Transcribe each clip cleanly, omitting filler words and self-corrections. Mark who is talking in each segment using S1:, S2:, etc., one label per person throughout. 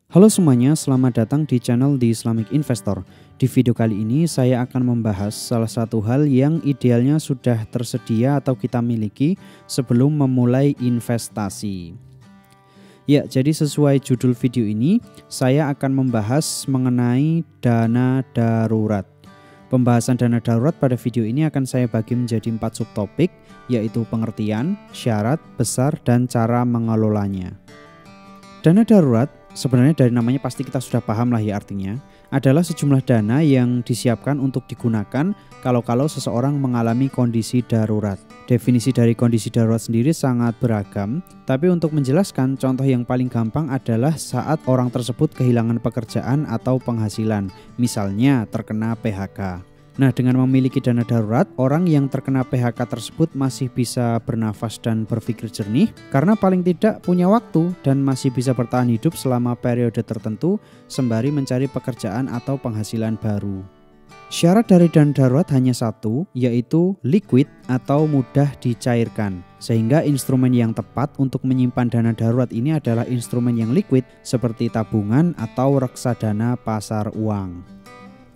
S1: Halo semuanya, selamat datang di channel The Islamic Investor. Di video kali ini saya akan membahas salah satu hal yang idealnya sudah tersedia atau kita miliki sebelum memulai investasi. Ya, jadi sesuai judul video ini, saya akan membahas mengenai dana darurat. Pembahasan dana darurat pada video ini akan saya bagi menjadi 4 subtopik, yaitu pengertian, syarat, besar, dan cara mengelolanya. Dana darurat sebenarnya dari namanya pasti kita sudah paham lah ya artinya, adalah sejumlah dana yang disiapkan untuk digunakan kalau seseorang mengalami kondisi darurat. Definisi dari kondisi darurat sendiri sangat beragam, tapi untuk menjelaskan contoh yang paling gampang adalah saat orang tersebut kehilangan pekerjaan atau penghasilan, misalnya terkena PHK. Nah, dengan memiliki dana darurat, orang yang terkena PHK tersebut masih bisa bernafas dan berpikir jernih karena paling tidak punya waktu dan masih bisa bertahan hidup selama periode tertentu sembari mencari pekerjaan atau penghasilan baru. Syarat dari dana darurat hanya satu, yaitu liquid atau mudah dicairkan. Sehingga instrumen yang tepat untuk menyimpan dana darurat ini adalah instrumen yang liquid seperti tabungan atau reksadana pasar uang.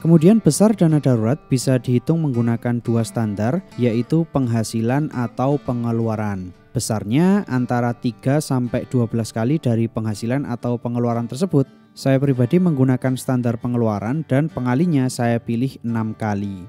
S1: Kemudian besar dana darurat bisa dihitung menggunakan 2 standar, yaitu penghasilan atau pengeluaran. Besarnya antara 3-12 kali dari penghasilan atau pengeluaran tersebut. Saya pribadi menggunakan standar pengeluaran dan pengalinya saya pilih 6 kali.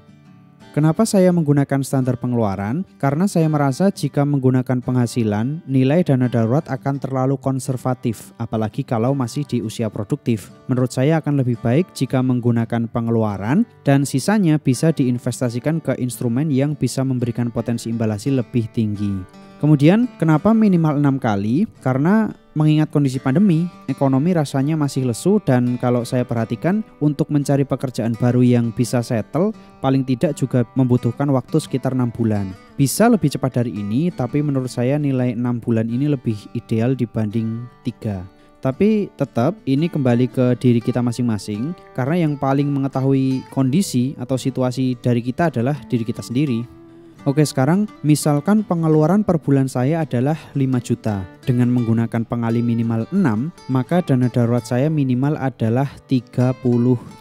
S1: Kenapa saya menggunakan standar pengeluaran? Karena saya merasa jika menggunakan penghasilan, nilai dana darurat akan terlalu konservatif, apalagi kalau masih di usia produktif. Menurut saya akan lebih baik jika menggunakan pengeluaran dan sisanya bisa diinvestasikan ke instrumen yang bisa memberikan potensi imbal hasil lebih tinggi. Kemudian kenapa minimal 6 kali? Karena mengingat kondisi pandemi, ekonomi rasanya masih lesu dan kalau saya perhatikan untuk mencari pekerjaan baru yang bisa settle paling tidak juga membutuhkan waktu sekitar 6 bulan. Bisa lebih cepat dari ini, tapi menurut saya nilai 6 bulan ini lebih ideal dibanding 3. Tapi tetap ini kembali ke diri kita masing-masing karena yang paling mengetahui kondisi atau situasi dari kita adalah diri kita sendiri. Oke, sekarang misalkan pengeluaran per bulan saya adalah 5 juta. Dengan menggunakan pengali minimal 6, maka dana darurat saya minimal adalah 30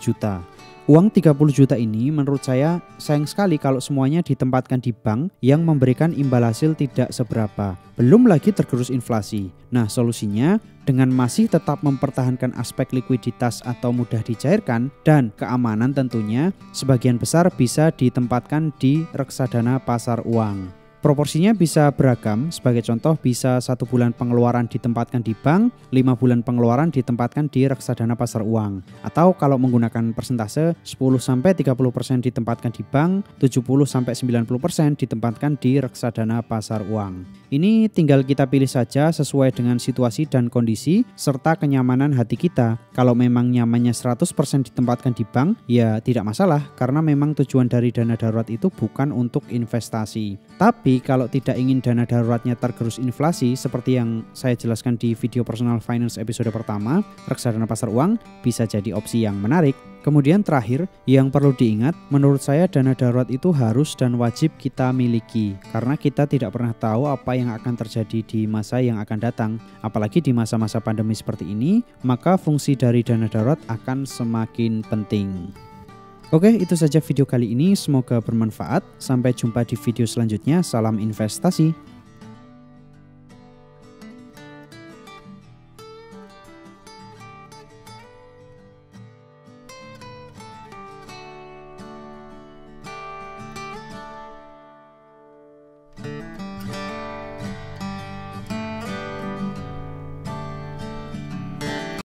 S1: juta. Uang 30 juta ini menurut saya sayang sekali kalau semuanya ditempatkan di bank yang memberikan imbal hasil tidak seberapa. Belum lagi tergerus inflasi. Nah, solusinya dengan masih tetap mempertahankan aspek likuiditas atau mudah dicairkan dan keamanan tentunya, sebagian besar bisa ditempatkan di reksadana pasar uang. Proporsinya bisa beragam, sebagai contoh bisa 1 bulan pengeluaran ditempatkan di bank, 5 bulan pengeluaran ditempatkan di reksadana pasar uang. Atau kalau menggunakan persentase 10-30% ditempatkan di bank, 70-90% ditempatkan di reksadana pasar uang. Ini tinggal kita pilih saja sesuai dengan situasi dan kondisi serta kenyamanan hati kita. Kalau memang nyamannya 100% ditempatkan di bank, ya tidak masalah karena memang tujuan dari dana darurat itu bukan untuk investasi. Tapi kalau tidak ingin dana daruratnya tergerus inflasi seperti yang saya jelaskan di video personal finance episode pertama, reksadana pasar uang bisa jadi opsi yang menarik. Kemudian terakhir, yang perlu diingat, menurut saya dana darurat itu harus dan wajib kita miliki karena kita tidak pernah tahu apa yang akan terjadi di masa yang akan datang. Apalagi di masa-masa pandemi seperti ini, maka fungsi dari dana darurat akan semakin penting. Oke, itu saja video kali ini. Semoga bermanfaat. Sampai jumpa di video selanjutnya. Salam investasi.